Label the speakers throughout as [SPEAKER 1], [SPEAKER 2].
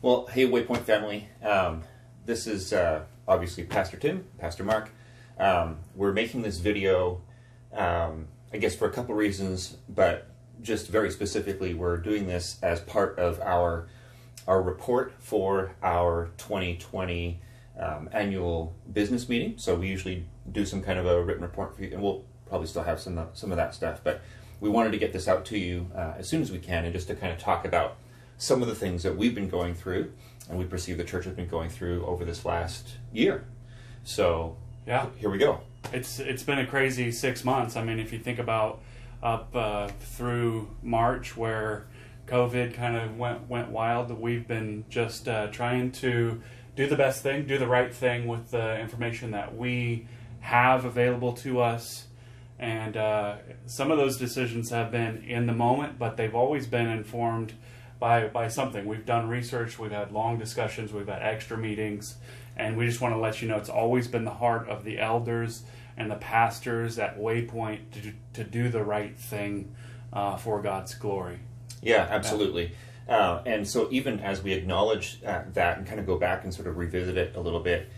[SPEAKER 1] Well, hey, Waypoint family. This is obviously Pastor Tim, Pastor Mark. We're making this video, I guess, for a couple reasons, but just very specifically, we're doing this as part of our report for our 2020 annual business meeting. So we usually do some kind of a written report for you, and we'll probably still have some of that stuff. But we wanted to get this out to you as soon as we can, and just to kind of talk about some of the things that we've been going through and we perceive the church has been going through over this last year. So
[SPEAKER 2] yeah,
[SPEAKER 1] here we go.
[SPEAKER 2] It's been a crazy 6 months. I mean, if you think about up through March, where COVID kind of went wild, we've been just trying to do the best thing, do the right thing with the information that we have available to us. And some of those decisions have been in the moment, but they've always been informed by something. We've done research, we've had long discussions, we've had extra meetings, and we just want to let you know it's always been the heart of the elders and the pastors at Waypoint to do the right thing for God's glory.
[SPEAKER 1] Yeah, absolutely. And so even as we acknowledge that and kind of go back and sort of revisit it a little bit,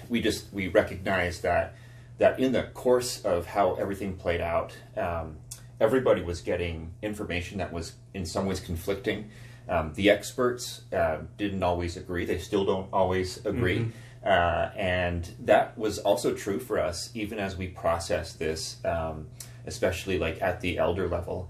[SPEAKER 1] we recognize that in the course of how everything played out, everybody was getting information that was in some ways conflicting. The experts didn't always agree. They still don't always agree. Mm-hmm. And that was also true for us, even as we processed this, especially like at the elder level.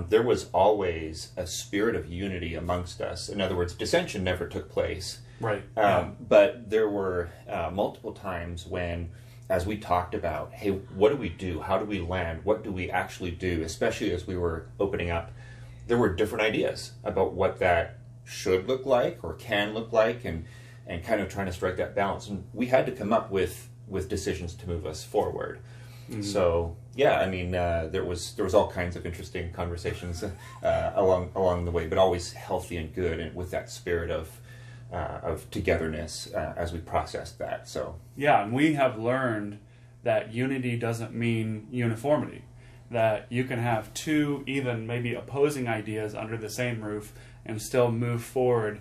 [SPEAKER 1] There was always a spirit of unity amongst us. In other words, dissension never took place.
[SPEAKER 2] Right.
[SPEAKER 1] But there were multiple times when, as we talked about, hey, what do we do? How do we land? What do we actually do? Especially as we were opening up, there were different ideas about what that should look like or can look like, and kind of trying to strike that balance. And we had to come up with decisions to move us forward. Mm-hmm. So yeah, I mean, there was all kinds of interesting conversations along the way, but always healthy and good, and with that spirit of togetherness as we processed that. So
[SPEAKER 2] yeah, and we have learned that unity doesn't mean uniformity. That you can have two, even maybe opposing ideas under the same roof and still move forward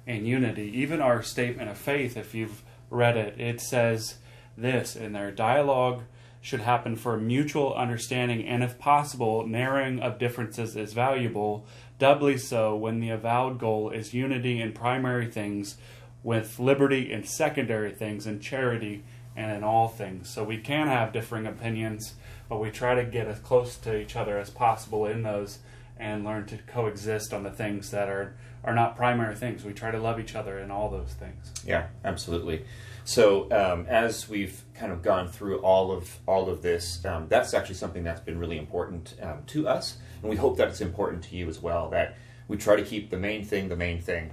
[SPEAKER 2] in unity. Even our statement of faith, if you've read it, it says this in there: dialogue should happen for mutual understanding, and if possible, narrowing of differences is valuable, doubly so when the avowed goal is unity in primary things, with liberty in secondary things, and charity and in all things. So we can have differing opinions, but we try to get as close to each other as possible in those and learn to coexist on the things that are not primary things. We try to love each other in all those things.
[SPEAKER 1] Yeah, absolutely. So as we've kind of gone through all of this, that's actually something that's been really important to us, and we hope that it's important to you as well, that we try to keep the main thing the main thing.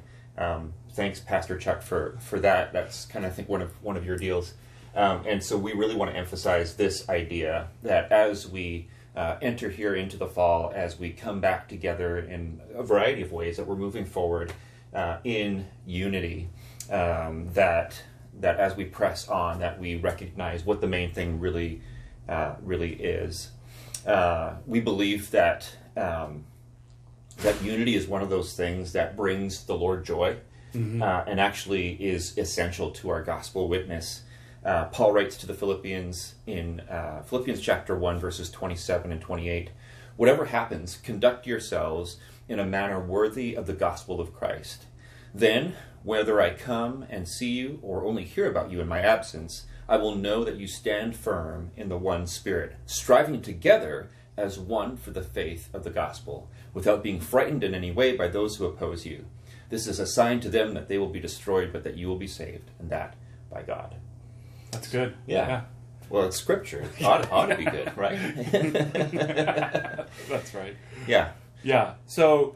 [SPEAKER 1] Thanks, Pastor Chuck, for that. That's kind of, I think, one of your deals. And so we really want to emphasize this idea that as we enter here into the fall, as we come back together in a variety of ways, that we're moving forward in unity, that as we press on, that we recognize what the main thing really is. We believe that unity is one of those things that brings the Lord joy, mm-hmm. And actually is essential to our gospel witness. Paul writes to the Philippians in Philippians chapter 1, verses 27 and 28, "Whatever happens, conduct yourselves in a manner worthy of the gospel of Christ. Then, whether I come and see you or only hear about you in my absence, I will know that you stand firm in the one Spirit, striving together as one for the faith of the gospel, without being frightened in any way by those who oppose you. This is a sign to them that they will be destroyed, but that you will be saved, and that by God."
[SPEAKER 2] That's good.
[SPEAKER 1] Yeah. Well, it's scripture. It ought to be good, right?
[SPEAKER 2] That's right.
[SPEAKER 1] Yeah.
[SPEAKER 2] Yeah. So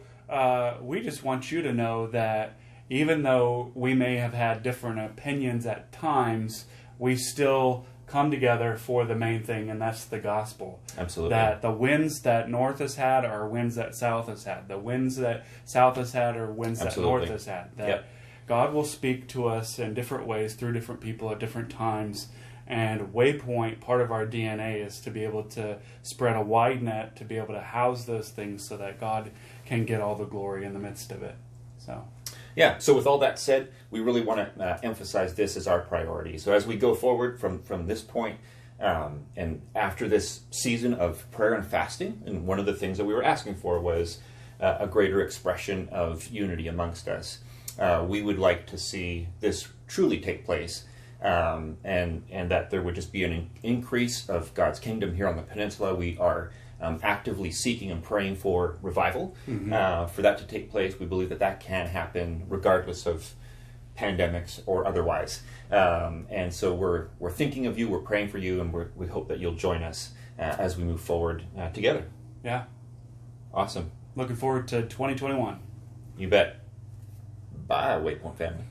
[SPEAKER 2] we just want you to know that even though we may have had different opinions at times, we still come together for the main thing, and that's the gospel.
[SPEAKER 1] Absolutely.
[SPEAKER 2] That the winds that North has had are winds that South has had. The winds that South has had are winds
[SPEAKER 1] Absolutely.
[SPEAKER 2] that North has had. That God will speak to us in different ways through different people at different times. And Waypoint, part of our DNA is to be able to spread a wide net, to be able to house those things so that God can get all the glory in the midst of it. So,
[SPEAKER 1] Yeah, so with all that said, we really want to emphasize this as our priority. So as we go forward from this point, and after this season of prayer and fasting, and one of the things that we were asking for was a greater expression of unity amongst us. We would like to see this truly take place, and that there would just be an increase of God's kingdom here on the peninsula. We are actively seeking and praying for revival, for that to take place. We believe that that can happen regardless of pandemics or otherwise. And so we're thinking of you, we're praying for you, and we hope that you'll join us as we move forward together.
[SPEAKER 2] Yeah.
[SPEAKER 1] Awesome.
[SPEAKER 2] Looking forward to 2021.
[SPEAKER 1] You bet. Bye, Waypoint family.